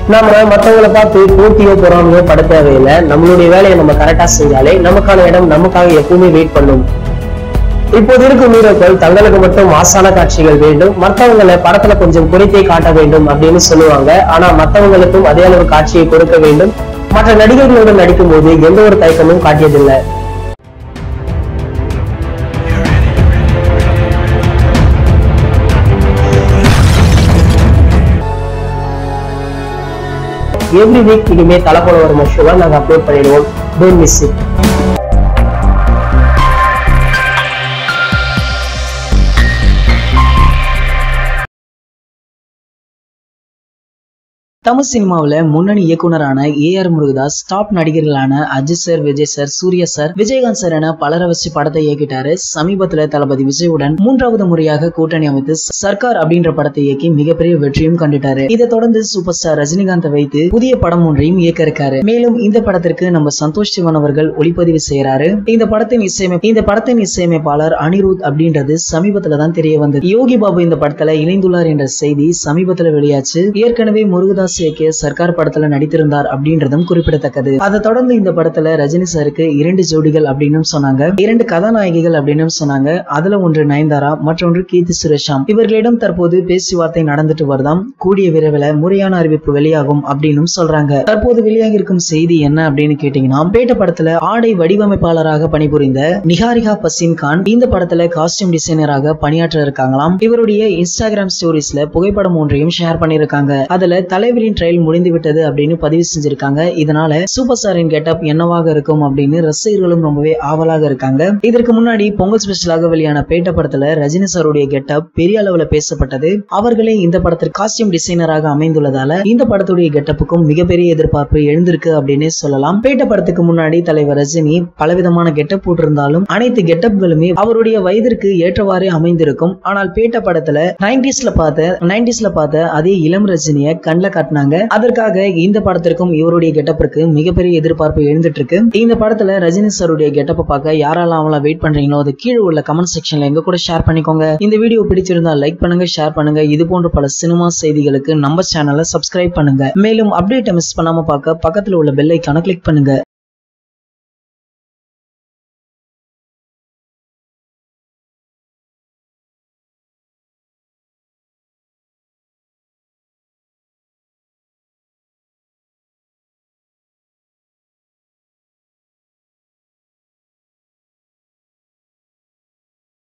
நாம மத்தவங்களை பார்த்து போட்டியோ பொறாமையோ பட தேவையில்லை. நம்மளுடைய வேலையை நம்ம கரெக்டா செஞ்சாலே நமக்கான இடம் நமக்காக எப்பவுமே வெயிட் பண்ணும். இப்போது இருக்கும் ஹீரோக்கள் தங்களுக்கு மட்டும் மாசான காட்சிகள் வேண்டும், மற்றவங்களை படத்துல கொஞ்சம் குறைத்தே காட்ட வேண்டும் அப்படின்னு சொல்லுவாங்க. ஆனா மற்றவங்களுக்கும் அதே அளவு காட்சியை கொடுக்க வேண்டும். மற்ற நடிகர்களுடன் நடிக்கும் போது எந்த ஒரு தயக்கமும் காட்டியதில்லை. எவ்ரி வீக் இனிமே தலை போல வரும் ஷோவை நாங்க அப்லோட் பண்ணிடுவோம். Don't miss it. தமிழ் சினிமாவில முன்னணி இயக்குனரான ஏஆர் முருகதாஸ், டாப் நடிகர்களான Ajith sir, Vijay sir, Suriya sir, Vijayakanth sir என பலரை வச்சு படத்தை இயக்கிட்டாரு. சமீபத்துல தளபதி விஜயுடன் 3வது முறையாக கூட்டணி அமைத்து சர்க்கார் அப்படின்ற படத்தை இயக்கி மிகப்பெரிய வெற்றியும் கண்டுட்டாரு. இதை தொடர்ந்து சூப்பர் ஸ்டார் ரஜினிகாந்தை வைத்து புதிய படம் ஒன்றையும் இயக்க இருக்காரு. மேலும் இந்த படத்திற்கு நம்ம சந்தோஷ் சிவன் அவர்கள் ஒளிப்பதிவு செய்யறாரு. இந்த படத்தின் இசையமைப்பாளர் அனிருத் அப்படின்றது சமீபத்துல தான் தெரிய வந்தது. யோகி பாபு இந்த படத்துல இணைந்துள்ளார் என்ற செய்தி சமீபத்துல வெளியாச்சு. ஏற்கனவே முருகதாஸ் சர்க்கார் படத்துல நடித்திருந்தார் அப்படின்றதும் குறிப்பிடத்தக்கது. அதை தொடர்ந்து இந்த படத்துல ரஜினி சாருக்கு 2 ஜோடிகள் அப்படின்னு சொன்னாங்க, 2 கதாநாயகிகள் அப்படின்னு சொன்னாங்க. அதுல ஒன்று நயன்தாரா, மற்றொன்று கீர்த்தி சுரேஷாம். இவர்களிடம் தற்போது பேச்சுவார்த்தை நடந்துட்டு வருதாம். கூடிய விரைவில் முறையான அறிவிப்பு வெளியாகும் அப்படின்னு சொல்றாங்க. தற்போது வெளியாகி இருக்கும் செய்தி என்ன அப்படின்னு கேட்டீங்கன்னா, பேட்ட படத்துல ஆடை வடிவமைப்பாளராக பணிபுரிந்த நிஹாரிகா பசின் கான் இந்த படத்துல காஸ்டியூம் டிசைனராக பணியாற்ற இருக்காங்களாம். இவருடைய இன்ஸ்டாகிராம் ஸ்டோரிஸ்ல புகைப்படம் ஒன்றையும் ஷேர் பண்ணிருக்காங்க. அதுல தலைவர் ட்ரையல் முடிந்து விட்டது அப்படின்னு பதிவு செஞ்சிருக்காங்க. இதனால சூப்பர் ஸ்டாரின் கெட்டப் என்னவாக இருக்கும் அப்படின்னு ரசிகர்களும் ரொம்பவே ஆவலாக இருக்காங்க. இதற்கு முன்னாடி பொங்கல் ஸ்பெஷலாக வெளியான பேட்ட படத்துல ரஜினி சாருடைய கெட்டப் பெரிய அளவுல பேசப்பட்டது. அவர்களே இந்த படத்திற்கு காஸ்டியூம் டிசைனராக அமைந்துள்ளதால இந்த படத்துடைய கெட்டப்புக்கும் மிகப்பெரிய எதிர்பார்ப்பு எழுந்திருக்கு அப்படின்னு சொல்லலாம். பேட்ட படத்துக்கு முன்னாடி தலைவர் ரஜினி பலவிதமான கெட்டப் போட்டிருந்தாலும் அனைத்து கெட்டப்களுமே அவருடைய வயதிற்கு ஏற்றவாறே அமைந்திருக்கும். ஆனால் பேட்ட படத்துல 90ஸ்ல பார்த்த அதே இளம் ரஜினியை கண்ல காட்டினாங்க. அதற்காக இந்த படத்திற்கும் இவருடைய கெட்டப்பிற்கு மிகப்பெரிய எதிர்பார்ப்பு எழுந்துட்டு இருக்கு. இந்த படத்துல ரஜினி சாருடைய கெட்டப்பை பார்க்க யாரெல்லாம் வெயிட் பண்றீங்களோ அது கீழே உள்ள கமெண்ட் செக்ஷன்ல எங்க கூட ஷேர் பண்ணிக்கோங்க. இந்த வீடியோ பிடிச்சிருந்தா லைக் பண்ணுங்க, ஷேர் பண்ணுங்க. இது போன்ற பல சினிமா செய்திகளுக்கு நம்ம சேனலை சப்ஸ்கிரைப் பண்ணுங்க. மேலும் அப்டேட் மிஸ் பண்ணாம பார்க்க பக்கத்துல உள்ள பெல் ஐகானை கிளிக் பண்ணுங்க.